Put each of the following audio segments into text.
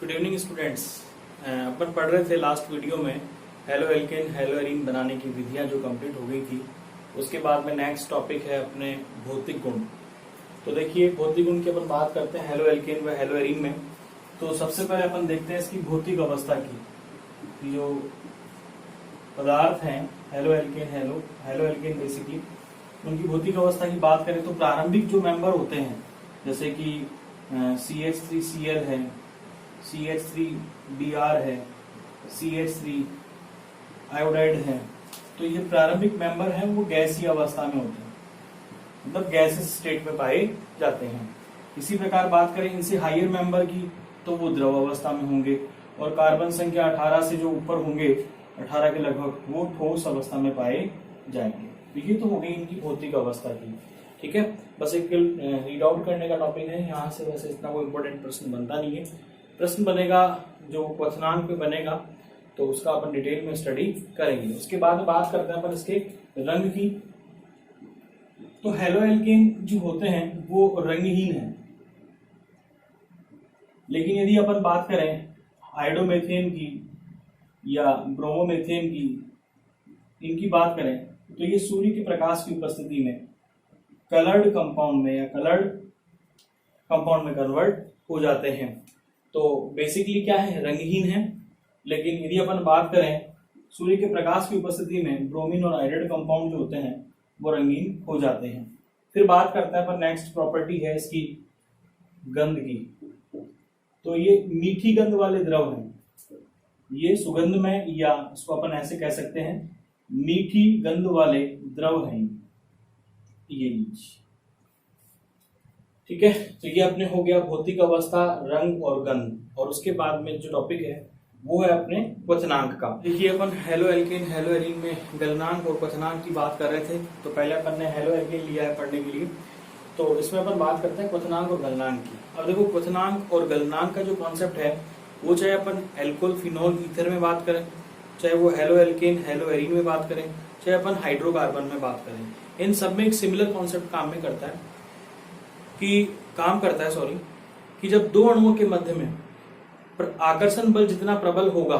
Good evening students. अपन पढ़ रहे थे लास्ट वीडियो में हेलो एल्केन हेलो एरीन बनाने की विधियां जो कंप्लीट हो गई थी। उसके बाद में नेक्स्ट टॉपिक है अपने भौतिक गुण। तो देखिए भौतिक गुण की अपन बात करते हैं हेलो एल्केन व हेलो एरीन में। तो सबसे पहले अपन देखते हैं इसकी भौतिक अवस्था की। जो पदार्थ हैं halo alkane halo alkane basically उनकी भौतिक अवस्था की बात करें तो प्रारंभिक जो मेंबर होते हैं जैसे कि CH3Cl है, CH3Br है, CH3 आयोडाइड है। तो ये प्रारंभिक मेंबर हैं वो गैसीय अवस्था में होते हैं, मतलब गैसेस स्टेट में पाए जाते हैं। इसी प्रकार बात करें इनसे हायर मेंबर की तो वो द्रव अवस्था में होंगे और कार्बन संख्या 18 से जो ऊपर होंगे 18 के लगभग वो ठोस अवस्था में पाए जाएंगे। तो ये तो हो गई इनकी भौतिक अवस्था की। ठीक है, बस एक रीड आउट करने का टॉपिक है। यहाँ से वैसे इतना कोई इंपॉर्टेंट प्रश्न बनता नहीं है। प्रश्न बनेगा जो क्वेश्चनांक पे बनेगा तो उसका अपन डिटेल में स्टडी करेंगे। उसके बाद बात करते हैं अपन इसके रंग की। तो हेलो एल्केन जो होते हैं वो रंगहीन है, लेकिन यदि अपन बात करें आयोडोमेथेन की या ब्रोमोमेथेन की, इनकी बात करें तो ये सूर्य के प्रकाश की उपस्थिति में कलर्ड कंपाउंड में या कलर्ड कंपाउंड में कन्वर्ट हो जाते हैं। तो बेसिकली क्या है, रंगहीन है, लेकिन यदि अपन बात करें सूर्य के प्रकाश की उपस्थिति में ब्रोमीन और आयोडाइड कंपाउंड जो होते हैं वो रंगीन हो जाते हैं। फिर बात करते हैं अपन नेक्स्ट प्रॉपर्टी है इसकी गंध की। तो ये मीठी गंध वाले द्रव हैं, ये सुगंध में या इसको अपन ऐसे कह सकते हैं मीठी गंध वाले द्रव हैं ये लीजिए। ठीक है, तो ये अपने हो गया भौतिक अवस्था, रंग और गंध। और उसके बाद में जो टॉपिक है वो है अपने क्वथनांक का। देखिए अपन हेलो एल्केन हेलो एरीन में गलनांक और क्वथनांक की बात कर रहे थे। तो पहले अपन ने हेलो एल्केन लिया है पढ़ने के लिए, तो इसमें अपन बात करते हैं क्वथनांक और गलनांक की। अब देखो क्वथनांक और गलनांक का जो कॉन्सेप्ट है वो चाहे अपन एल्कोहल फिनॉल ईथर में बात करें, चाहे वो हेलो एल्केन हेलो एरीन में बात करें, चाहे अपन हाइड्रोकार्बन में बात करें, इन सब में एक सिमिलर कॉन्सेप्ट काम करता है कि जब दो अणुओं के मध्य में आकर्षण बल जितना प्रबल होगा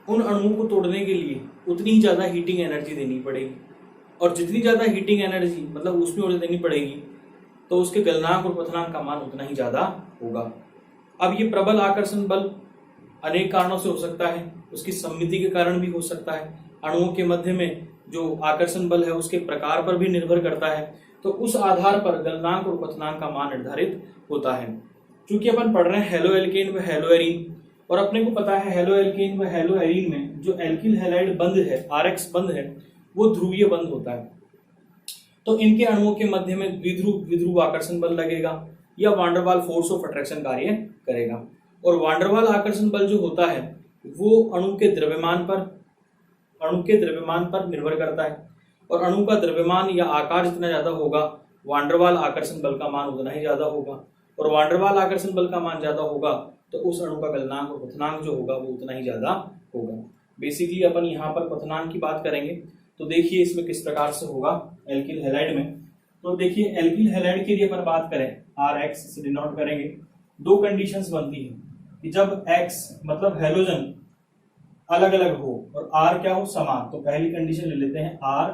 उन अणुओं को तोड़ने के लिए उतनी ही ज्यादा हीटिंग एनर्जी देनी पड़ेगी, और जितनी ज्यादा हीटिंग एनर्जी मतलब उसमें ऊर्जा देनी पड़ेगी तो उसके गलनांक और क्वथनांक का मान उतना ही ज्यादा होगा। अब ये प्रबल आकर्षण बल अनेक कारणों से हो सकता है, उसकी सममिति के कारण भी हो सकता है, अणुओं के मध्य में जो आकर्षण बल है उसके प्रकार पर भी निर्भर करता है। तो उस आधार पर गलनांक और क्वथनांक का मान निर्धारित होता है। क्योंकि अपन पढ़ रहे हैं हेलो एल्केन व हेलो एरीन, और अपने को पता है हेलो एल्केन व हेलो एरीन में जो एल्किल हैलाइड बंध है RX बंध है वो ध्रुवीय बंध होता है। तो इनके अणुओं के मध्य में द्विध्रुव आकर्षण बल लगेगा या वांडरवाल फोर्स ऑफ अट्रैक्शन कार्य करेगा। और वांडरवाल आकर्षण बल जो होता है वो अणु के द्रव्यमान पर निर्भर करता है, और अणु का द्रव्यमान या आकार जितना ज्यादा होगा वांडरवाल आकर्षण बल का मान उतना ही ज्यादा होगा, और वांडरवाल आकर्षण बल का मान ज्यादा होगा तो उस अणु का गलनांक और क्वथनांक जो होगा वो उतना ही ज्यादा होगा। बेसिकली अपन यहाँ पर क्वथनांक की बात करेंगे तो देखिए इसमें किस प्रकार से होगा एल्किल हैलाइड में। तो देखिए एल्किल हैलाइड के लिए अपन बात करें RX से डिनोट करेंगे, दो कंडीशंस बनती है कि जब X मतलब हैलोजन अलग अलग हो और R क्या हो, समान। तो पहली कंडीशन ले लेते हैं R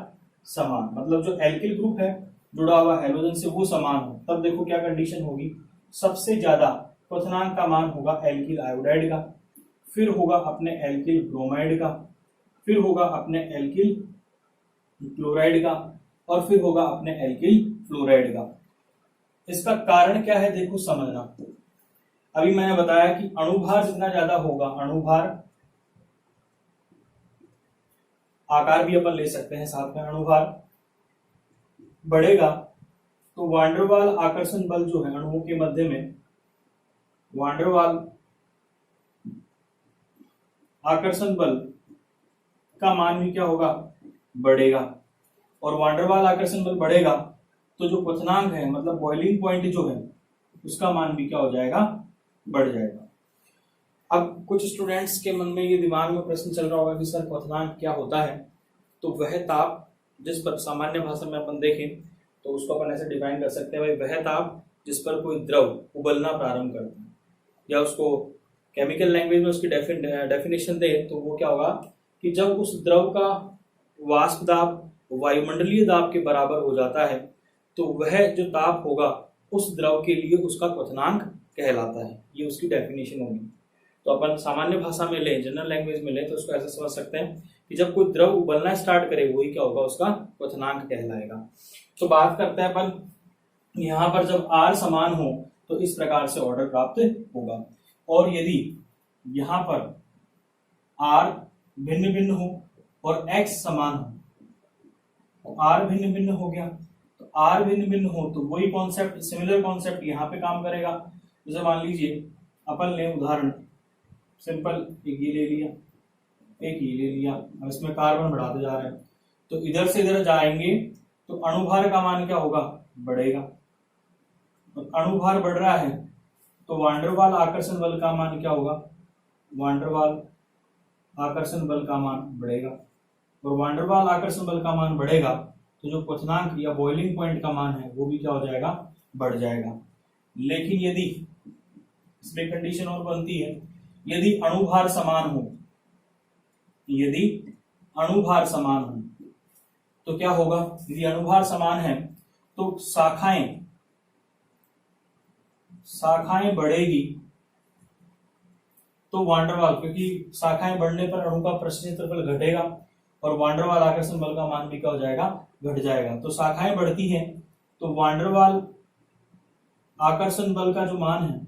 समान, मतलब जो एल्किल ग्रुप है जुड़ा हुआ हैलोजन से वो समान हो। तब देखो क्या कंडीशन होगी, सबसे ज्यादा क्वथनांक का मान होगा एल्किल आयोडाइड का, फिर होगा अपने एल्किल ब्रोमाइड का, फिर होगा अपने एल्किल क्लोराइड का, और फिर होगा अपने एल्किल फ्लोराइड का। इसका कारण क्या है देखो समझना। अभी मैंने बताया कि अणुभार जितना ज्यादा होगा, अणुभार आकार भी अपन ले सकते हैं साथ में, अणुभार बढ़ेगा तो वांडरवाल आकर्षण बल जो है अणुओं के मध्य में, वांडरवाल आकर्षण बल का मान भी क्या होगा, बढ़ेगा। और वांडरवाल आकर्षण बल बढ़ेगा तो जो क्वथनांक है मतलब बॉइलिंग पॉइंट जो है उसका मान भी क्या हो जाएगा, बढ़ जाएगा। अब कुछ स्टूडेंट्स के मन में ये दिमाग में प्रश्न चल रहा होगा कि सर क्वथनांक क्या होता है। तो वह ताप, जिस पर सामान्य भाषा में अपन देखें तो उसको अपन ऐसे डिफाइन कर सकते हैं, भाई वह ताप जिस पर कोई द्रव उबलना प्रारंभ करता है या उसको केमिकल लैंग्वेज में उसकी डेफिनेशन दे तो वो क्या होगा कि जब उस द्रव का वाष्प दाब वायुमंडलीय दाब के बराबर हो जाता है तो वह जो ताप होगा उस द्रव के लिए उसका क्वथनांक कहलाता है। ये उसकी डेफिनेशन होगी। तो अपन सामान्य भाषा में ले, जनरल लैंग्वेज में ले तो उसको ऐसे समझ सकते हैं कि जब कोई द्रव उबलना स्टार्ट करे वही क्या होगा, उसका क्वथनांक कहलाएगा। तो बात करते हैं अपन यहाँ पर जब R समान हो तो इस प्रकार से ऑर्डर प्राप्त होगा, और यदि यहाँ पर R भिन्न भिन्न हो और X समान हो तो R भिन्न भिन्न हो गया, तो R भिन्न भिन्न हो तो वही कॉन्सेप्ट, सिमिलर कॉन्सेप्ट यहाँ पे काम करेगा। जैसे मान लीजिए अपन ले उदाहरण सिंपल, एक ये ले लिया, एक ये ले लिया, अब इसमें कार्बन बढ़ाते जा रहे हैं तो इधर से इधर जाएंगे तो अणुभार का मान क्या होगा, बढ़ेगा। तो अणुभार बढ़ रहा है तो वांडरवाल आकर्षण बल का मान क्या होगा, वांडरवाल आकर्षण बल का मान बढ़ेगा, और वांडरवाल आकर्षण बल का मान बढ़ेगा तो जो क्वथनांक या बॉइलिंग पॉइंट का मान है वो भी क्या हो जाएगा, बढ़ जाएगा। लेकिन यदि इसमें कंडीशन और बनती है, यदि अणुभार समान हो, यदि अणुभार समान हो तो क्या होगा, यदि अणुभार समान है तो शाखाएं बढ़ेगी तो वांडरवाल, क्योंकि शाखाएं बढ़ने पर अणु का पृष्ठ क्षेत्रफल घटेगा और वांडरवाल आकर्षण बल का मान भी क्या हो जाएगा, घट जाएगा। तो शाखाएं बढ़ती हैं तो वांडरवाल आकर्षण बल का जो मान है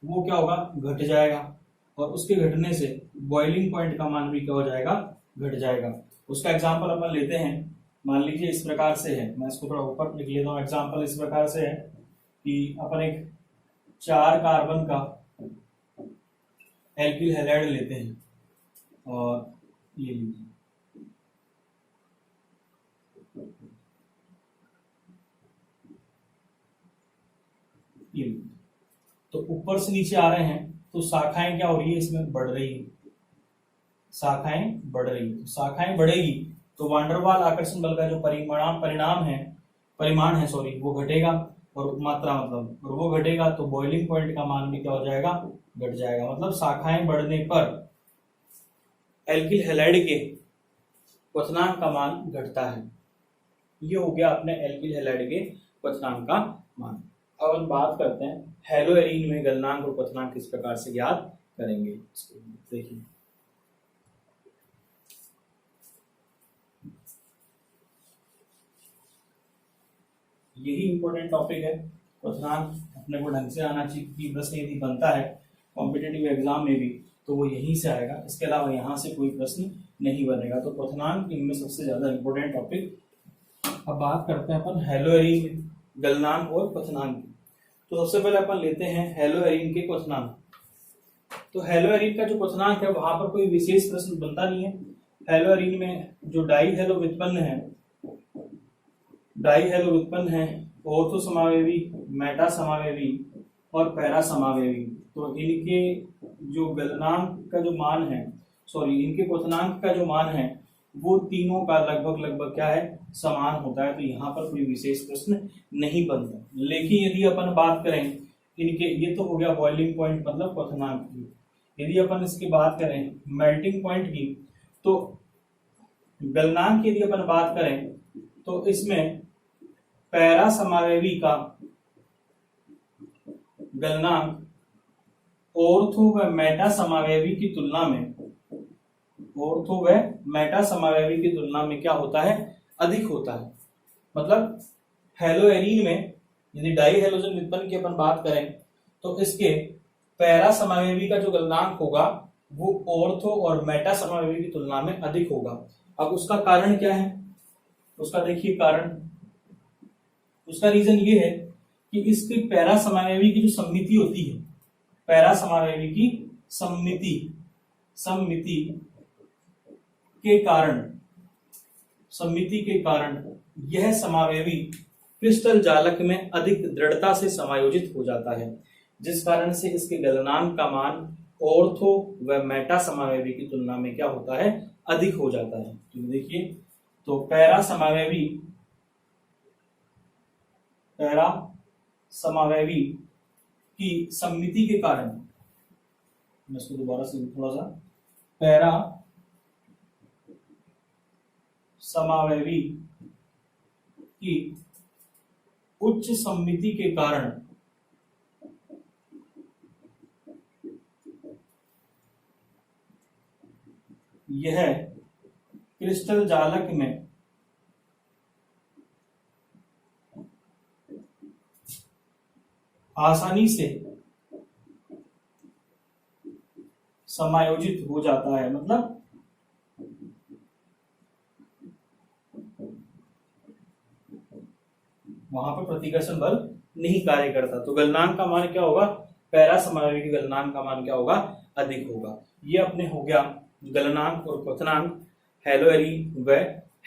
वो क्या होगा, घट जाएगा, और उसके घटने से बॉइलिंग पॉइंट का मान भी क्या हो जाएगा, घट जाएगा। उसका एग्जांपल अपन लेते हैं, मान लीजिए इस प्रकार से है, मैं इसको थोड़ा ऊपर लिख लेता हूँ। एग्जांपल इस प्रकार से है कि अपन एक 4 कार्बन का एल्किल हैलाइड लेते हैं और ये लीजिए, तो ऊपर से नीचे आ रहे हैं तो शाखाएं क्या हो रही है, इसमें बढ़ रही है, शाखाएं बढ़ रही है। तो शाखाएं बढ़ेगी तो वांडरवाल आकर्षण बल का जो परिमाण है वो घटेगा, और मात्रा मतलब, और वो घटेगा तो बॉइलिंग पॉइंट का मान भी क्या हो जाएगा, घट जाएगा। मतलब शाखाएं बढ़ने पर एल्किल हैलाइड के क्वथनांक का मान घटता है। ये हो गया अपने एल्किल हैलाइड के क्वथनांक का मान। अब हम बात करते हैं हेलोएरीन में गलनांक और क्वथनांक किस प्रकार से ज्ञात करेंगे। देखिए यही इंपॉर्टेंट टॉपिक है। क्वथनांक अपने को ढंग से आना चाहिए कि प्रश्न यदि बनता है कॉम्पिटिटिव एग्जाम में भी तो वो यहीं से आएगा, इसके अलावा यहाँ से कोई प्रश्न नहीं बनेगा। तो क्वथनांक इनमें सबसे ज्यादा इंपॉर्टेंट टॉपिक। अब बात करते हैं अपन हेलोएरीन में गलनांक और क्वथनांक। तो सबसे पहले अपन लेते हैं हेलोएरीन के क्वथनांक। तो हेलोएरीन का जो क्वथनांक है वहां पर कोई विशेष प्रश्न बनता नहीं है। हेलोएरीन में जो डाई हेलो व्युत्पन्न है ऑर्थो समावेवी, मेटा समावेवी और पैरा समावेवी, तो इनके जो गलनांक का जो मान है, इनके क्वथनांक का जो मान है वो तीनों का लगभग क्या है, समान होता है। तो यहाँ पर कोई विशेष प्रश्न नहीं बनता। लेकिन यदि अपन बात करें इनके, ये तो हो गया बॉइलिंग पॉइंट मतलब क्वथनांक की। यदि अपन इसकी बात करें मेल्टिंग पॉइंट की, तो गलनांक की यदि अपन बात करें तो इसमें पैरा समावेवी का गलनांक ऑर्थो व मेटा समावेवी की तुलना में क्या होता है, अधिक होता है। मतलब हेलोएरीन में यदि डाई हेलोजन व्युत्पन्न की अपन बात करें तो इसके पैरा समावेवी का जो गलनांक होगा वो ऑर्थो और मेटा समावेवी की तुलना में अधिक होगा। अब उसका कारण क्या है, उसका देखिए कारण, उसका रीजन ये है कि इसकी पैरा समावेवी की जो सममिति होती है, पैरा समावेवी की सममिति के कारण यह समावेवी क्रिस्टल जालक में अधिक दृढ़ता से समायोजित हो जाता है, जिस कारण से इसके गलनांक का मान ऑर्थो व मेटा समावेवी की तुलना में क्या होता है, अधिक हो जाता है। तो देखिए, तो पैरा समावेवी की सममिति के कारण मैं इसको दोबारा से थोड़ा सा, पैरा समावयवी की उच्च सममिति के कारण यह क्रिस्टल जालक में आसानी से समायोजित हो जाता है। मतलब वहां पर प्रतिकर्षण बल नहीं कार्य करता। तो गलनांक का मान क्या होगा, पैरा समावयवी के गलनांक का मान क्या होगा, अधिक होगा। ये अपने हो गया गलनांक और क्वथनांक हैलोएरीन व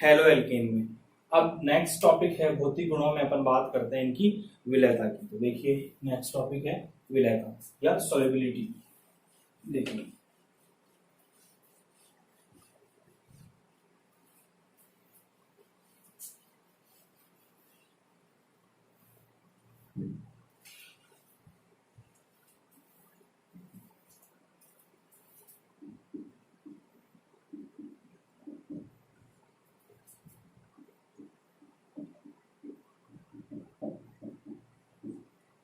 हैलोएल्केन में। अब नेक्स्ट टॉपिक है भौतिक गुणों में, अपन बात करते हैं इनकी विलयता की। तो देखिए नेक्स्ट टॉपिक है विलयता या सॉल्युबिलिटी। देखिए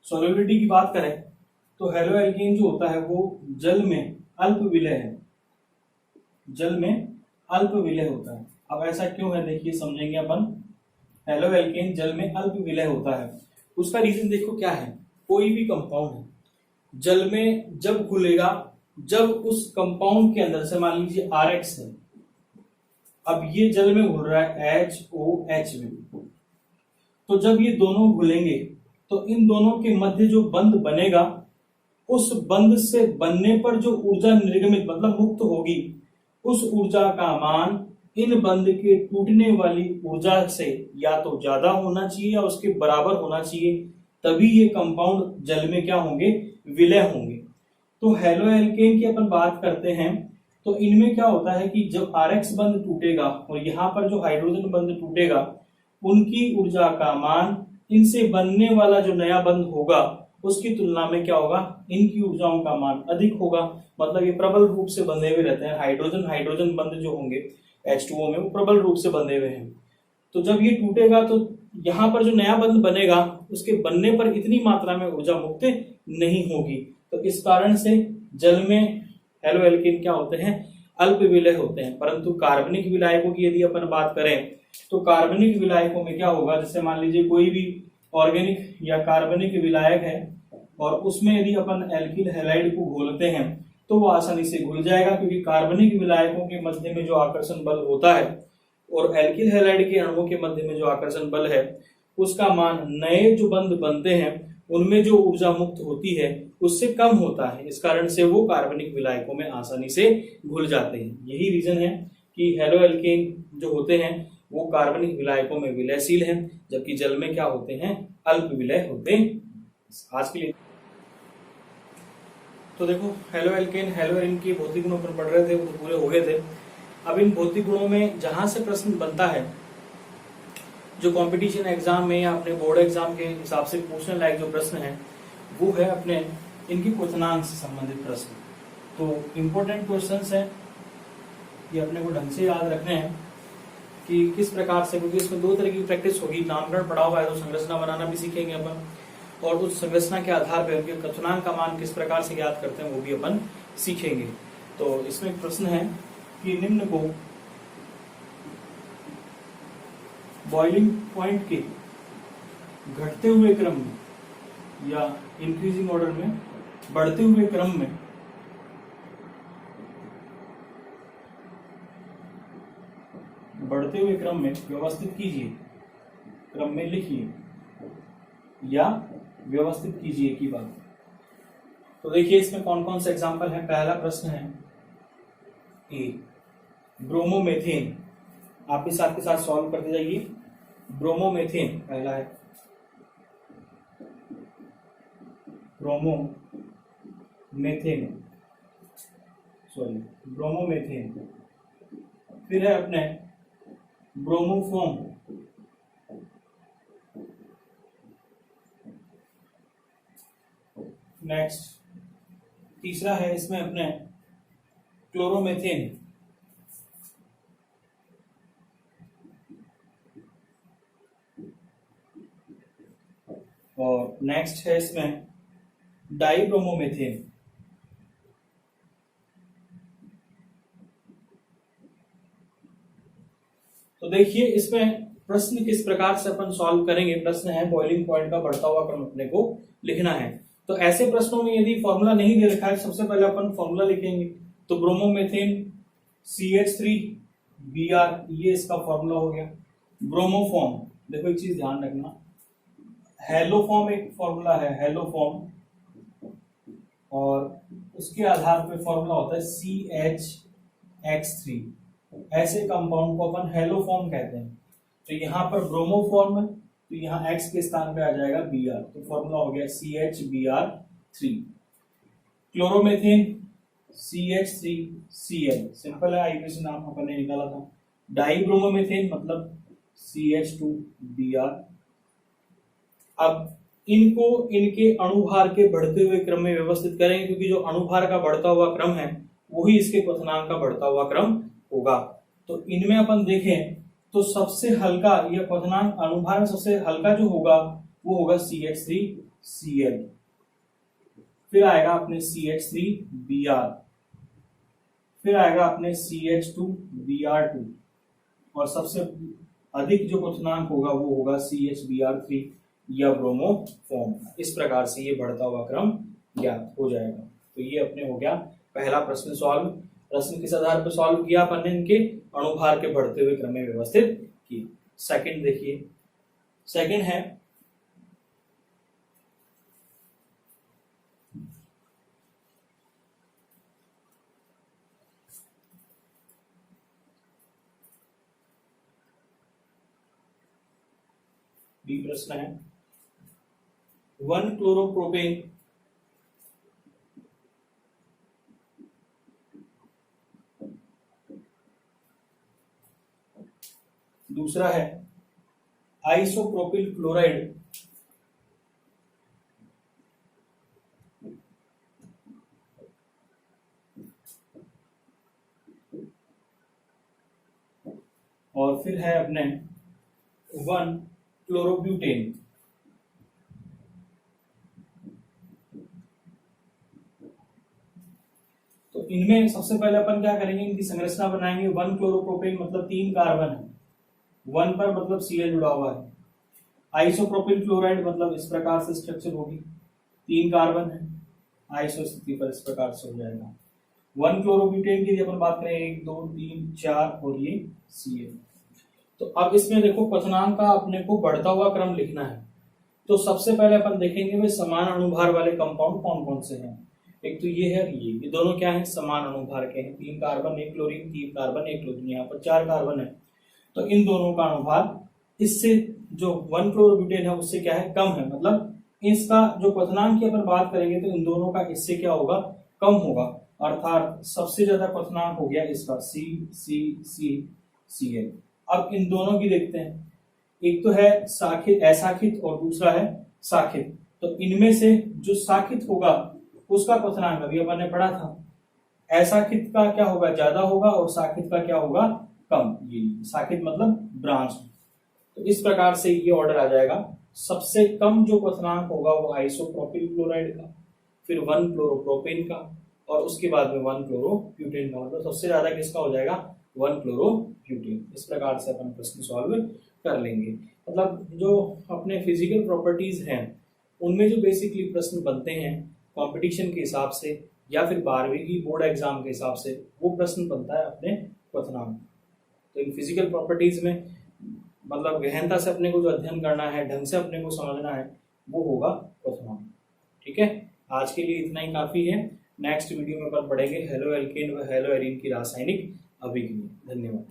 सॉल्युबिलिटी की बात करें तो हैलोएल्केन जो होता है वो जल में अल्प विलय है, जल में अल्प विलय होता है। अब ऐसा क्यों है, देखिए समझेंगे अपन। हैलोएल्केन जल में अल्प विलय होता है, उसका रीजन देखो क्या है। कोई भी कंपाउंड है जल में जब घुलेगा, जब उस कंपाउंड के अंदर से मान लीजिए RX है, अब ये जल में घुल रहा है HOH में, तो जब ये दोनों घुलेंगे तो इन दोनों के मध्य जो बंध बनेगा, उस बंध से बनने पर जो ऊर्जा निर्गमित मतलब मुक्त होगी, उस ऊर्जा का मान इन बंध के टूटने वाली ऊर्जा से या तो ज्यादा होना चाहिए या उसके बराबर होना चाहिए, तभी ये कंपाउंड जल में क्या होंगे, विलय होंगे। तो हैलोएल्केन की अपन बात करते हैं तो इनमें क्या होता है कि जब RX बंध टूटेगा और यहाँ पर जो हाइड्रोजन बंध टूटेगा, उनकी ऊर्जा का मान इनसे बनने वाला जो नया बंध होगा उसकी तुलना में क्या होगा, इनकी ऊर्जाओं का मान अधिक होगा। मतलब ये प्रबल रूप से बंधे हुए रहते हैं, हाइड्रोजन हाइड्रोजन बंध जो होंगे H2O में वो प्रबल रूप से बंधे हुए हैं। तो जब ये टूटेगा तो यहाँ पर जो नया बंध बनेगा उसके बनने पर इतनी मात्रा में ऊर्जा मुक्त नहीं होगी। तो इस कारण से जल में हैलोएल्केन क्या होते हैं, अल्प विलय होते हैं। परंतु कार्बनिक विलायकों की यदि अपन बात करें तो कार्बनिक विलायकों में क्या होगा, जैसे मान लीजिए कोई भी ऑर्गेनिक या कार्बनिक विलायक है और उसमें यदि अपन एल्किल हैलाइड को घोलते हैं तो वो आसानी से घुल जाएगा, क्योंकि कार्बनिक विलायकों के मध्य में जो आकर्षण बल होता है और एल्किल हैलाइड के अणुओं के मध्य में जो आकर्षण बल है उसका मान नए जो बंध बनते हैं उनमें जो ऊर्जा मुक्त होती है उससे कम होता है। इस कारण से वो कार्बनिक विलायकों में आसानी से घुल जाते हैं। यही रीजन है कि हैलोएल्केन जो होते हैं वो कार्बनिक विलायकों में विलयशील हैं, जबकि जल में क्या होते हैं, अल्प विलय होते हैं। आज के लिए तो देखो हैलोएल्केन हैलोएरीन की भौतिक गुणों पर पढ़ रहे थे, वो तो पूरे हो गए थे। अब इन भौतिक गुणों में जहां से प्रश्न बनता है, जो कंपटीशन एग्जाम में या अपने बोर्ड एग्जाम के हिसाब से पूछने लायक जो प्रश्न है वो है अपने इनकी क्वथनांक से संबंधित प्रश्न। तो इम्पोर्टेंट क्वेश्चंस हैं, ये अपने को ढंग से याद रखने हैं कि किस प्रकार से, क्योंकि इसमें दो तरह की प्रैक्टिस होगी। नामकरण पढ़ा हुआ है तो संरचना बनाना भी सीखेंगे अपन, और उस संरचना के आधार पर उनके क्वथनांक का मान किस प्रकार से ज्ञात करते हैं वो भी अपन सीखेंगे। तो इसमें एक प्रश्न है कि निम्न को बॉइलिंग पॉइंट के घटते हुए क्रम में या इंक्रीजिंग ऑर्डर में, बढ़ते हुए क्रम में व्यवस्थित कीजिए, क्रम में लिखिए या व्यवस्थित कीजिए की बात। तो देखिए इसमें कौन कौन से एग्जाम्पल है। पहला प्रश्न है ए, ब्रोमोमेथेन। आप भी साथ के साथ सॉल्व करते जाइए। ब्रोमोमेथेन पहला है, ब्रोमोमेथेन। फिर है अपने ब्रोमोफोम, नेक्स्ट तीसरा है इसमें अपने क्लोरोमेथेन, और नेक्स्ट है इसमें डाइब्रोमोमेथेन। तो देखिए इसमें प्रश्न किस प्रकार से अपन सॉल्व करेंगे। प्रश्न है बॉइलिंग पॉइंट का बढ़ता हुआ क्रम अपने को लिखना है। तो ऐसे प्रश्नों में यदि फॉर्मूला नहीं दे रखा है, सबसे पहले अपन फॉर्मूला लिखेंगे। तो ब्रोमोमेथेन CH3Br, ये इसका फॉर्मूला हो गया। ब्रोमोफॉर्म, देखो एक चीज ध्यान रखना, हेलोफॉर्म एक फॉर्मूला है, हेलोफॉर्म, और उसके आधार पे फॉर्मूला होता है CHX3। ऐसे कंपाउंड को अपन हेलोफॉर्म कहते हैं। तो यहाँ पर ब्रोमोफॉर्म है, तो यहाँ X के स्थान पे आ जाएगा Br, तो फॉर्मूला हो गया CHBr3। क्लोरोमेथेन CH3Cl, सिंपल है, आईपीसी नाम अपन ने निकाला था। डाइब्रोमोमेथेन मतलब CH2Br। अब इनको इनके अणुभार के बढ़ते हुए क्रम में व्यवस्थित करेंगे, क्योंकि जो अणुभार का बढ़ता हुआ क्रम है वही इसके क्वथनांक का बढ़ता हुआ क्रम होगा। तो इनमें अपन देखें तो सबसे हल्का, यह क्वथनांक अणुभार में सबसे हल्का जो होगा वो होगा CH3Cl, फिर आएगा अपने CH3Br, फिर आएगा अपने CH2Br2, और सबसे अधिक जो क्वथनांक होगा वो होगा CHBr3 या ब्रोमोफॉर्म। इस प्रकार से ये बढ़ता हुआ क्रम ज्ञात हो जाएगा। तो ये अपने हो गया पहला प्रश्न सॉल्व। प्रश्न किस आधार पर सॉल्व किया अपन ने, इनके अणुभार के बढ़ते हुए क्रम में व्यवस्थित किया। सेकंड देखिए, सेकंड है बी प्रश्न है 1-क्लोरोप्रोपेन दूसरा है आइसोप्रोपिल क्लोराइड, और फिर है अपने 1-क्लोरोब्यूटेन। तो इनमें सबसे पहले अपन क्या करेंगे, इनकी संरचना बनाएंगे। 1-क्लोरोप्रोपेन मतलब 3 कार्बन है, 1 पर मतलब Cl जुड़ा हुआ है। आइसोप्रोपिल क्लोराइड मतलब इस प्रकार से स्ट्रक्चर होगी, 3 कार्बन है, आइसो स्थिति पर इस प्रकार से हो जाएगा। 1-क्लोरोब्यूटेन की यदि अपन बात करें 1 2 3 4 और ये Cl। तो अब इसमें देखो क्वथनांक का अपने को बढ़ता हुआ क्रम लिखना है। तो सबसे पहले अपन देखेंगे वे समान अणुभार वाले कंपाउंड कौन कौन से हैं। एक तो ये है, ये दोनों क्या है, समान अणुभार के हैं। 3 कार्बन 1 क्लोरीन, 3 कार्बन 1 क्लोरीन, यहाँ पर 4 कार्बन है। तो इन दोनों का अणुभार इससे जो 1-क्लोरोब्यूटेन है उससे क्या है, कम है। मतलब इसका जो क्वथनांक की अपन बात करेंगे तो इन दोनों का इससे क्या होगा, कम होगा। अर्थात सबसे ज्यादा क्वथनांक हो गया इसका CCCCl। अब इन दोनों की देखते हैं, एक तो है साखित, असाखित, और दूसरा है साखित। तो इनमें से जो साखित होगा उसका क्वथनांक अभी अपन ने पढ़ा था, असाखित का क्या होगा, ज्यादा होगा, और साखित का क्या होगा, कम। ये साखित मतलब ब्रांच। तो इस प्रकार से ये ऑर्डर आ जाएगा। सबसे कम जो क्वथनांक होगा वो आइसोप्रोपिल क्लोराइड का, फिर 1-क्लोरोप्रोपेन का, और उसके बाद में 1-क्लोरोब्यूटेन का। मतलब सबसे ज्यादा किसका हो जाएगा, 1-क्लोरोब्यूटेन। इस प्रकार से अपन प्रश्न सॉल्व कर लेंगे। मतलब जो अपने फिजिकल प्रॉपर्टीज हैं उनमें जो बेसिकली प्रश्न बनते हैं कंपटीशन के हिसाब से या फिर 12वीं की बोर्ड एग्जाम के हिसाब से, वो प्रश्न बनता है अपने क्वथनांक। तो इन फिजिकल प्रॉपर्टीज में मतलब गहनता से अपने को जो अध्ययन करना है, ढंग से अपने को समझना है, वो होगा क्वथनांक। ठीक है, आज के लिए इतना ही काफी है। नेक्स्ट वीडियो में अपन पढ़ेंगे हेलो एल्केन व हेलो एरीन की रासायनिक अभिक्रिया। धन्यवाद।